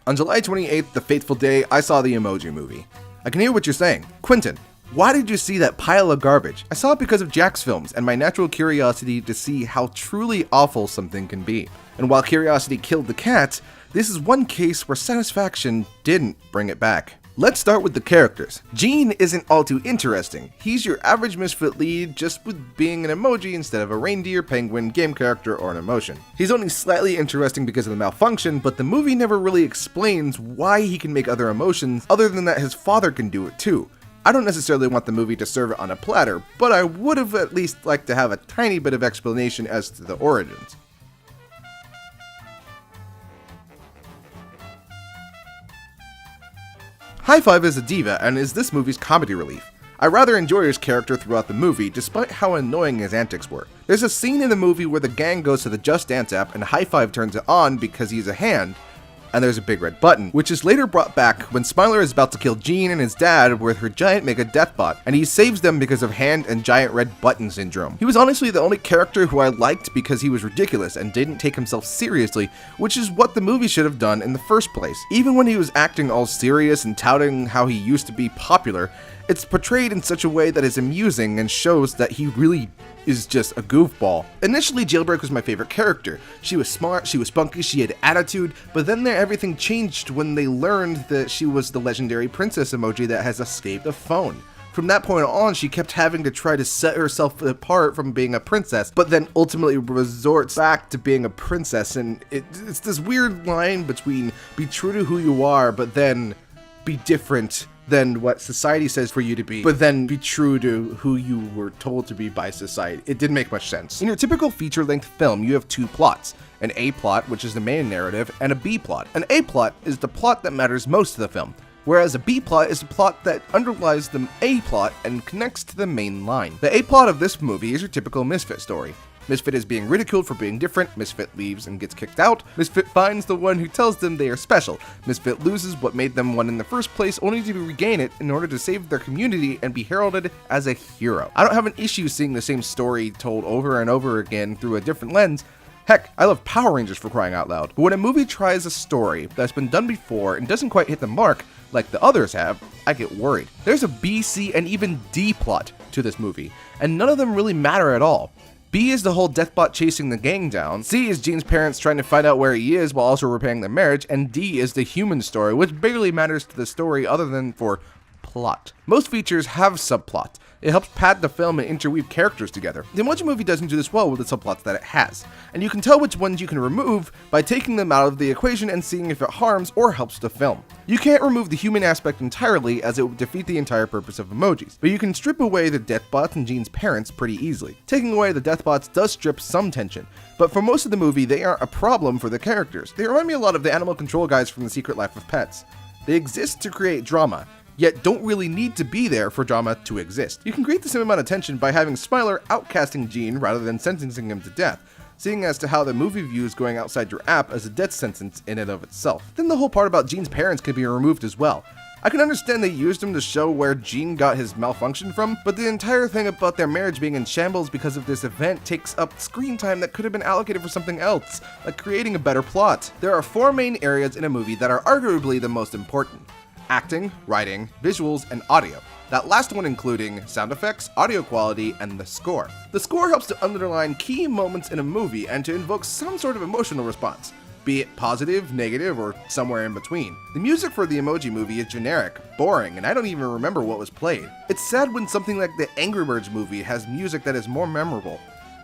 On July 28th, the fateful day, I saw the Emoji Movie. I can hear what you're saying. Quentin, why did you see that pile of garbage? I saw it because of Jack's films and my natural curiosity to see how truly awful something can be. And while curiosity killed the cat, this is one case where satisfaction didn't bring it back. Let's start with the characters. Gene isn't all too interesting. He's your average misfit lead, just with being an emoji instead of a reindeer, penguin, game character, or an emotion. He's only slightly interesting because of the malfunction, but the movie never really explains why he can make other emotions, other than that his father can do it too. I don't necessarily want the movie to serve it on a platter, but I would have at least liked to have a tiny bit of explanation as to the origins. High Five is a diva and is this movie's comedy relief. I rather enjoy his character throughout the movie, despite how annoying his antics were. There's a scene in the movie where the gang goes to the Just Dance app and High Five turns it on because he's a hand, and there's a big red button, which is later brought back when Smiler is about to kill Gene and his dad with her giant mega death bot, and he saves them because of hand and giant red button syndrome. He was honestly the only character who I liked because he was ridiculous and didn't take himself seriously, which is what the movie should have done in the first place. Even when he was acting all serious and touting how he used to be popular, it's portrayed in such a way that is amusing and shows that he really is just a goofball. Initially, Jailbreak was my favorite character. She was smart, she was spunky, she had attitude, but then everything changed when they learned that she was the legendary princess emoji that has escaped the phone. From that point on, she kept having to try to set herself apart from being a princess, but then ultimately resorts back to being a princess, and it's this weird line between be true to who you are, but then be different than what society says for you to be, but then be true to who you were told to be by society. It didn't make much sense. In your typical feature-length film, you have two plots. An A plot, which is the main narrative, and a B plot. An A plot is the plot that matters most to the film, whereas a B plot is the plot that underlies the A plot and connects to the main line. The A plot of this movie is your typical misfit story. Misfit is being ridiculed for being different, Misfit leaves and gets kicked out, Misfit finds the one who tells them they are special, Misfit loses what made them one in the first place only to regain it in order to save their community and be heralded as a hero. I don't have an issue seeing the same story told over and over again through a different lens. Heck, I love Power Rangers for crying out loud. But when a movie tries a story that's been done before and doesn't quite hit the mark, like the others have, I get worried. There's a B, C, and even D plot to this movie, and none of them really matter at all. B is the whole Deathbot chasing the gang down, C is Gene's parents trying to find out where he is while also repairing their marriage, and D is the human story, which barely matters to the story other than for plot. Most features have subplot. It helps pad the film and interweave characters together. The Emoji Movie doesn't do this well with the subplots that it has, and you can tell which ones you can remove by taking them out of the equation and seeing if it harms or helps the film. You can't remove the human aspect entirely as it would defeat the entire purpose of emojis, but you can strip away the Deathbots and Gene's parents pretty easily. Taking away the Deathbots does strip some tension, but for most of the movie they aren't a problem for the characters. They remind me a lot of the animal control guys from The Secret Life of Pets. They exist to create drama, yet don't really need to be there for drama to exist. You can create the same amount of tension by having Smiler outcasting Gene rather than sentencing him to death, seeing as to how the movie views going outside your app as a death sentence in and of itself. Then the whole part about Gene's parents can be removed as well. I can understand they used them to show where Gene got his malfunction from, but the entire thing about their marriage being in shambles because of this event takes up screen time that could have been allocated for something else, like creating a better plot. There are four main areas in a movie that are arguably the most important: acting, writing, visuals, and audio. That last one including sound effects, audio quality, and the score. The score helps to underline key moments in a movie and to invoke some sort of emotional response, be it positive, negative, or somewhere in between. The music for the Emoji Movie is generic, boring, and I don't even remember what was played. It's sad when something like the Angry Birds movie has music that is more memorable.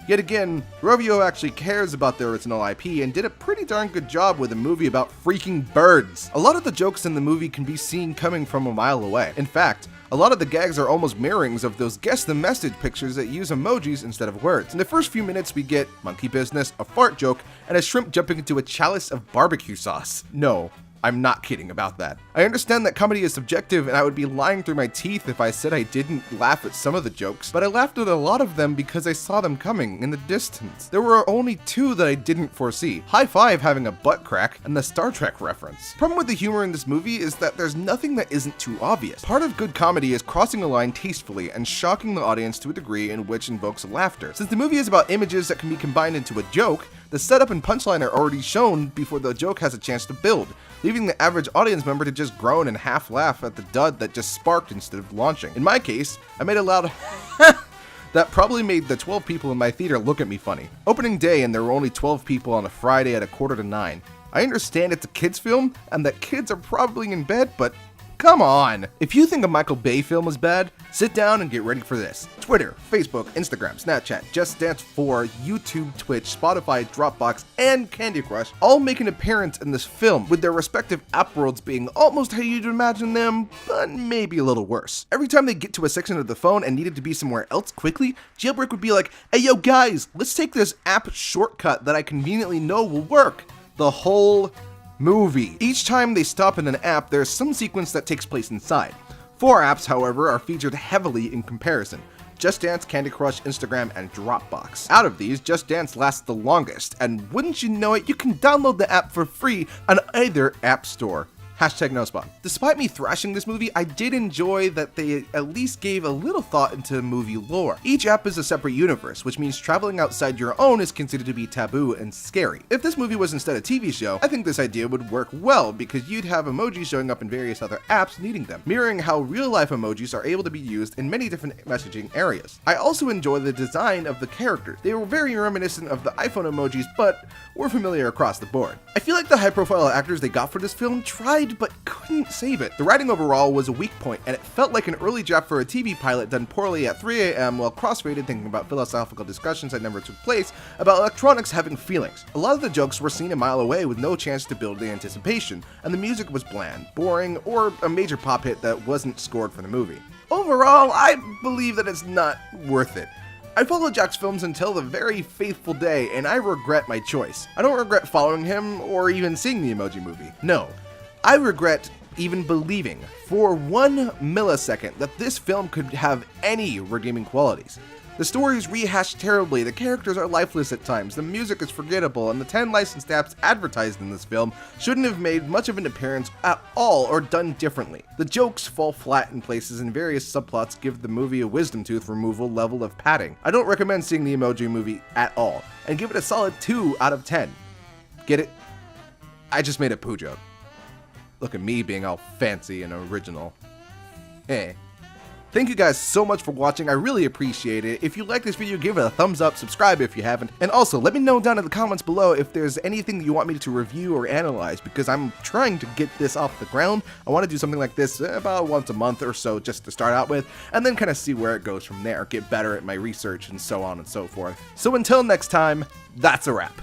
Yet again, Rovio actually cares about the original IP and did a pretty darn good job with a movie about freaking birds. A lot of the jokes in the movie can be seen coming from a mile away. In fact, a lot of the gags are almost mirrorings of those guess the message pictures that use emojis instead of words. In the first few minutes we get monkey business, a fart joke, and a shrimp jumping into a chalice of barbecue sauce. No, I'm not kidding about that. I understand that comedy is subjective and I would be lying through my teeth if I said I didn't laugh at some of the jokes, but I laughed at a lot of them because I saw them coming in the distance. There were only two that I didn't foresee: High Five having a butt crack and the Star Trek reference. The problem with the humor in this movie is that there's nothing that isn't too obvious. Part of good comedy is crossing a line tastefully and shocking the audience to a degree in which invokes laughter. Since the movie is about images that can be combined into a joke, the setup and punchline are already shown before the joke has a chance to build, leaving the average audience member to just groan and half laugh at the dud that just sparked instead of launching. In my case, I made a loud that probably made the 12 people in my theater look at me funny. Opening day and there were only 12 people on a Friday at 8:45. I understand it's a kids film and that kids are probably in bed, but come on! If you think a Michael Bay film is bad, sit down and get ready for this. Twitter, Facebook, Instagram, Snapchat, Just Dance 4, YouTube, Twitch, Spotify, Dropbox, and Candy Crush all make an appearance in this film, with their respective app worlds being almost how you'd imagine them, but maybe a little worse. Every time they get to a section of the phone and needed to be somewhere else quickly, Jailbreak would be like, hey yo guys, let's take this app shortcut that I conveniently know will work. The whole movie. Each time they stop in an app, there's some sequence that takes place inside. 4 apps, however, are featured heavily in comparison: Just Dance, Candy Crush, Instagram, and Dropbox. Out of these, Just Dance lasts the longest, and wouldn't you know it, you can download the app for free on either app store. #NoSpawn. Despite me thrashing this movie, I did enjoy that they at least gave a little thought into movie lore. Each app is a separate universe, which means traveling outside your own is considered to be taboo and scary. If this movie was instead a TV show, I think this idea would work well because you'd have emojis showing up in various other apps needing them, mirroring how real-life emojis are able to be used in many different messaging areas. I also enjoy the design of the characters. They were very reminiscent of the iPhone emojis, but were familiar across the board. I feel like the high-profile actors they got for this film tried but couldn't save it. The writing overall was a weak point, and it felt like an early draft for a TV pilot done poorly at 3 a.m. while cross-rated thinking about philosophical discussions that never took place about electronics having feelings. A lot of the jokes were seen a mile away with no chance to build the anticipation, and the music was bland, boring, or a major pop hit that wasn't scored for the movie. Overall, I believe that it's not worth it. I followed Jack's films until the very faithful day, and I regret my choice. I don't regret following him or even seeing the Emoji Movie. No. I regret even believing for 1 millisecond that this film could have any redeeming qualities. The story is rehashed terribly, the characters are lifeless at times, the music is forgettable, and the 10 licensed apps advertised in this film shouldn't have made much of an appearance at all or done differently. The jokes fall flat in places and various subplots give the movie a wisdom tooth removal level of padding. I don't recommend seeing the Emoji Movie at all, and give it a solid 2 out of 10. Get it? I just made a poo joke. Look at me being all fancy and original. Thank you guys so much for watching, I really appreciate it. If you like this video, give it a thumbs up, subscribe if you haven't, and also let me know down in the comments below if there's anything you want me to review or analyze, because I'm trying to get this off the ground. I want to do something like this about once a month or so just to start out with, and then kind of see where it goes from there, get better at my research and so on and so forth. So until next time, that's a wrap.